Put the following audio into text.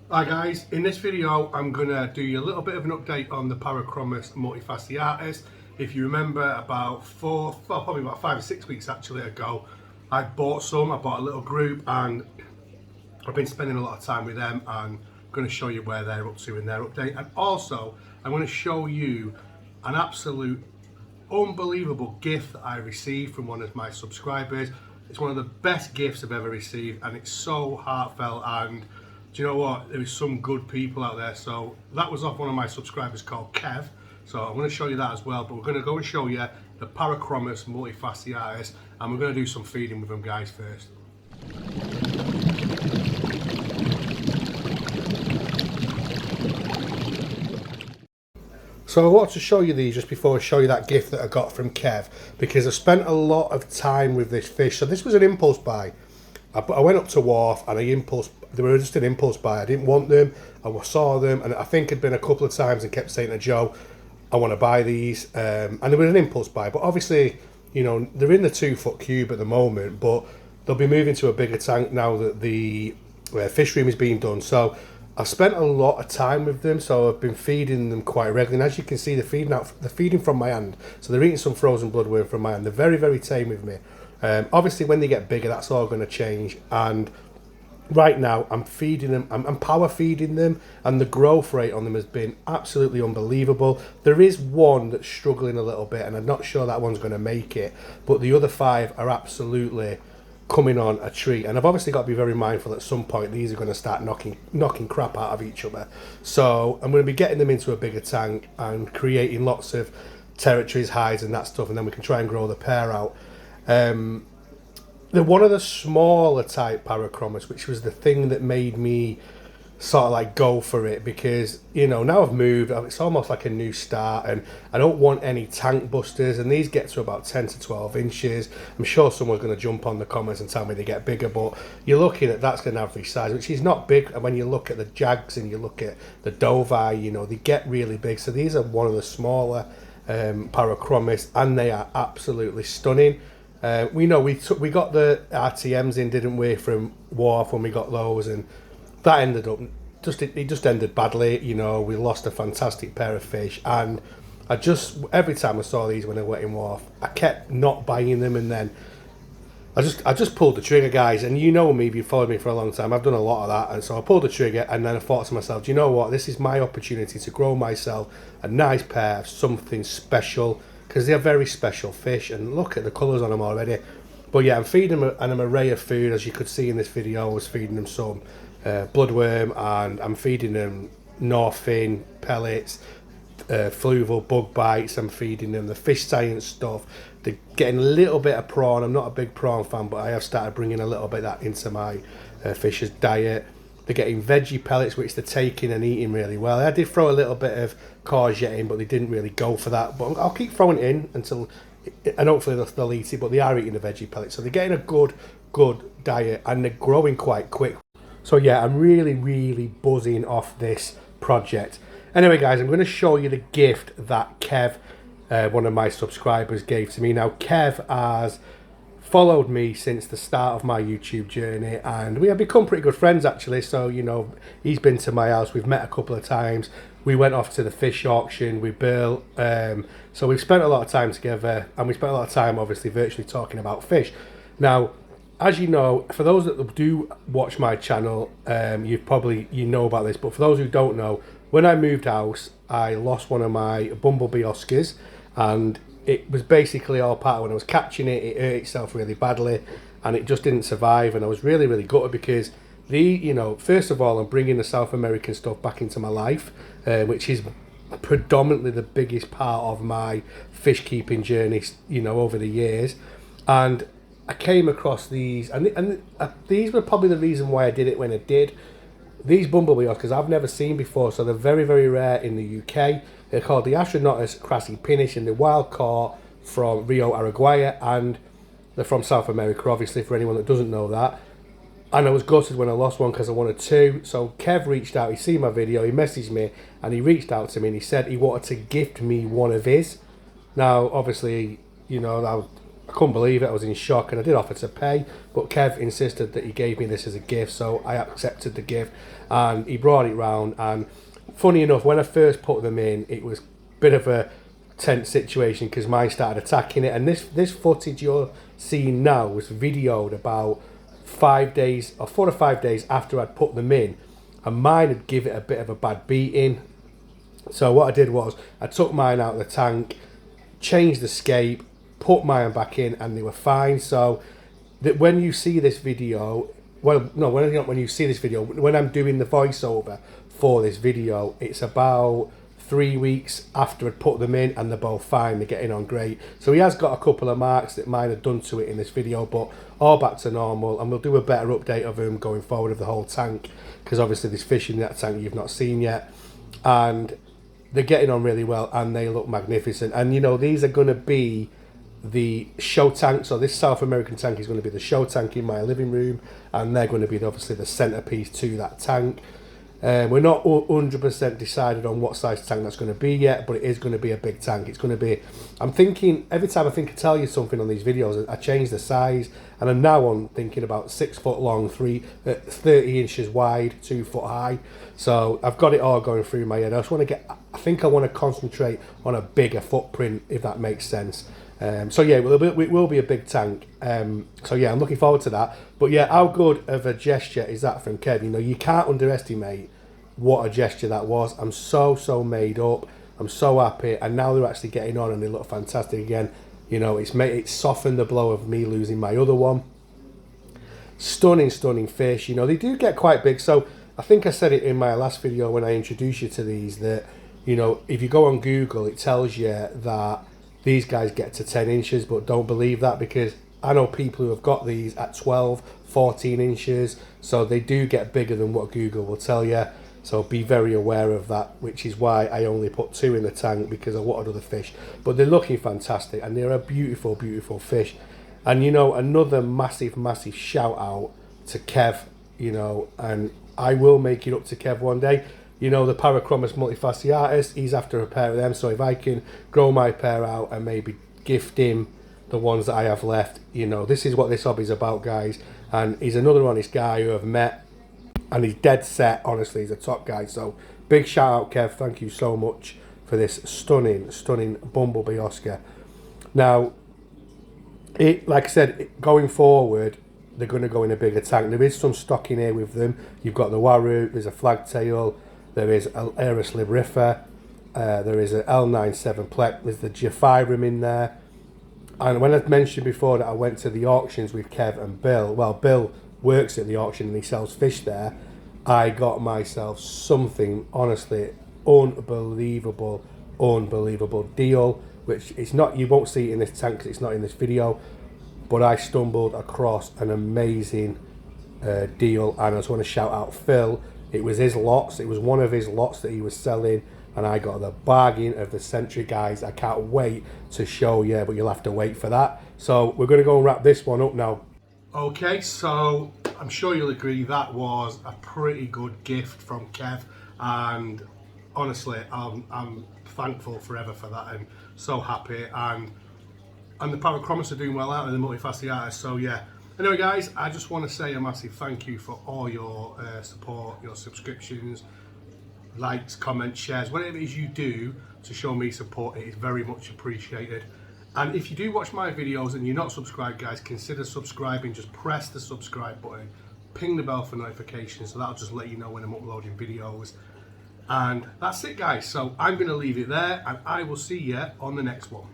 Hi guys, in this video I'm going to do you a little bit of an update on the Parachromis Multifasciatus. If you remember about probably about 5 or 6 weeks actually ago, I bought a little group, and I've been spending a lot of time with them, and I'm going to show you where they're up to in their update. And also I'm going to show you an absolute unbelievable gift that I received from one of my subscribers. It's one of the best gifts I've ever received, and it's so heartfelt. And do you know what? There is some good people out there. So that was off one of my subscribers called Kev. So I'm going to show you that as well. But we're going to go and show you the Parachromis Multifasciatus, and we're going to do some feeding with them guys first. So I want to show you these just before I show you that gift that I got from Kev, because I spent a lot of time with this fish. So this was an impulse buy. I went up to Wharf and they were just an impulse buy. I didn't want them. I saw them, and I think it'd been a couple of times and kept saying to Joe, I want to buy these. And they were an impulse buy, but obviously, you know, they're in the 2-foot cube at the moment, but they'll be moving to a bigger tank now that the fish room is being done. So I've spent a lot of time with them, so I've been feeding them quite regularly. And as you can see, they're feeding from my hand. So they're eating some frozen bloodworm from my hand. They're very, very tame with me. Obviously, when they get bigger, that's all going to change. And right now, I'm feeding them. I'm power feeding them, and the growth rate on them has been absolutely unbelievable. There is one that's struggling a little bit, and I'm not sure that one's going to make it. But the other 5 are absolutely coming on a treat. And I've obviously got to be very mindful at some point these are going to start knocking crap out of each other. So I'm going to be getting them into a bigger tank and creating lots of territories, hides and that stuff, and then we can try and grow the pair out. They're one of the smaller type Parachromis, which was the thing that made me sort of like go for it, because, you know, now I've moved, it's almost like a new start, and I don't want any tank busters, and these get to about 10 to 12 inches. I'm sure someone's going to jump on the comments and tell me they get bigger, but you're looking at that's an average size, which is not big. And when you look at the Jags and you look at the Dovi, you know, they get really big. So these are one of the smaller Parachromis, and they are absolutely stunning. We know we got the RTMs in, didn't we, from Wharf when we got those, and that ended up it just ended badly. You know, we lost a fantastic pair of fish, and every time I saw these when I went in Wharf, I kept not buying them, and then I just pulled the trigger, guys. And you know me, if you've followed me for a long time, I've done a lot of that. And so I pulled the trigger, and then I thought to myself, do you know what, this is my opportunity to grow myself a nice pair of something special, because they're very special fish, and look at the colours on them already. But yeah, I'm feeding them an array of food. As you could see in this video, I was feeding them some bloodworm, and I'm feeding them North Fin pellets, fluval bug bites. I'm feeding them the fish science stuff. They're getting a little bit of prawn. I'm not a big prawn fan, but I have started bringing a little bit of that into my fish's diet. They're getting veggie pellets, which they're taking and eating really well. I did throw a little bit of courgette in, but they didn't really go for that. But I'll keep throwing it in until, and hopefully they'll eat it. But they are eating the veggie pellets, so they're getting a good diet, and they're growing quite quick. So yeah, I'm really, really buzzing off this project. Anyway, guys, I'm going to show you the gift that Kev, one of my subscribers, gave to me. Now, Kev has followed me since the start of my YouTube journey, and we have become pretty good friends, actually. So, you know, he's been to my house. We've met a couple of times. We went off to the fish auction with Bill. So we've spent a lot of time together, and we spent a lot of time, obviously, virtually talking about fish. Now, as you know, for those that do watch my channel, you know about this, but for those who don't know, when I moved house, I lost one of my bumblebee Oscars, and it was basically all part of when I was catching it, it hurt itself really badly, and it just didn't survive, and I was really, really gutted, because first of all, I'm bringing the South American stuff back into my life, which is predominantly the biggest part of my fish keeping journey, you know, over the years. And I came across these, and these were probably the reason why I did it when I did. These bumblebee Oscars I've never seen before, so they're very, very rare in the UK. They're called the Astronotus crassipinnis, and they're wild caught from Rio Araguaia, and they're from South America, obviously, for anyone that doesn't know that. And I was gutted when I lost one, because I wanted 2. So Kev reached out, he seen my video, he messaged me, and he reached out to me, and he said he wanted to gift me one of his. Now, obviously, you know, I couldn't believe it. I was in shock, and I did offer to pay, but Kev insisted that he gave me this as a gift, so I accepted the gift, and he brought it round. And funny enough, when I first put them in, it was a bit of a tense situation because mine started attacking it, and this footage you're seeing now was videoed about 5 days or 4 or 5 days after I'd put them in, and mine had given it a bit of a bad beating. So what I did was I took mine out of the tank, changed the scape, put mine back in, and they were fine. So that when you see this video, well, no, when you see this video, when I'm doing the voiceover for this video, it's about 3 weeks after I'd put them in, and they're both fine. They're getting on great. So he has got a couple of marks that mine had done to it in this video, but all back to normal. And we'll do a better update of him going forward of the whole tank, because obviously there's fish in that tank you've not seen yet, and they're getting on really well, and they look magnificent. And you know, these are going to be the show tank. So this South American tank is going to be the show tank in my living room, and they're going to be obviously the centerpiece to that tank. We're not 100% decided on what size tank that's going to be yet, but it is going to be a big tank. It's going to be, I'm thinking, every time I think I tell you something on these videos, I change the size, and I'm now thinking about 6 foot long, 30 inches wide, 2 foot high. So I've got it all going through my head. I think I want to concentrate on a bigger footprint, if that makes sense. So yeah, it will be a big tank. So yeah, I'm looking forward to that. But yeah, how good of a gesture is that from Kev? You know, you can't underestimate what a gesture that was. I'm so made up. I'm so happy, and now they're actually getting on, and they look fantastic again. You know, it's softened the blow of me losing my other one. Stunning fish. You know, they do get quite big. So I think I said it in my last video when I introduced you to these, that, you know, if you go on Google, it tells you that these guys get to 10 inches, but don't believe that, because I know people who have got these at 12, 14 inches, so they do get bigger than what Google will tell you. So be very aware of that, which is why I only put 2 in the tank, because I wanted other fish. But they're looking fantastic, and they're a beautiful fish. And you know, another massive shout out to Kev, you know, and I will make it up to Kev one day. You know, the Parachromis Multifaceters, he's after a pair of them, so if I can grow my pair out and maybe gift him the ones that I have left, you know, this is what this hobby's about, guys. And he's another honest guy who I've met, and he's dead set, honestly, he's a top guy. So big shout out, Kev, thank you so much for this stunning Bumblebee Oscar. Now, like I said, going forward, they're going to go in a bigger tank. There is some stock in here with them. You've got the Waru, there's a flagtail, there is an Eris Librifer, there is an L97 Plec, there's the Gephyrum in there. And when I've mentioned before that I went to the auctions with Kev and Bill, well, Bill works at the auction and he sells fish there, I got myself something, honestly, unbelievable deal, which it's not, you won't see it in this tank because it's not in this video, but I stumbled across an amazing deal, and I just want to shout out Phil. It was his lots, it was one of his lots that he was selling, and I got the bargain of the century, guys. I can't wait to show you, but you'll have to wait for that. So we're going to go and wrap this one up now. Okay, so I'm sure you'll agree that was a pretty good gift from Kev, and honestly, I'm thankful forever for that, and so happy. And the Parachromis are doing well out of the Multifasciatus, so yeah. Anyway, guys, I just want to say a massive thank you for all your support, your subscriptions, likes, comments, shares, whatever it is you do to show me support. It is very much appreciated. And if you do watch my videos and you're not subscribed, guys, consider subscribing. Just press the subscribe button, ping the bell for notifications, so that'll just let you know when I'm uploading videos. And that's it, guys. So I'm going to leave it there, and I will see you on the next one.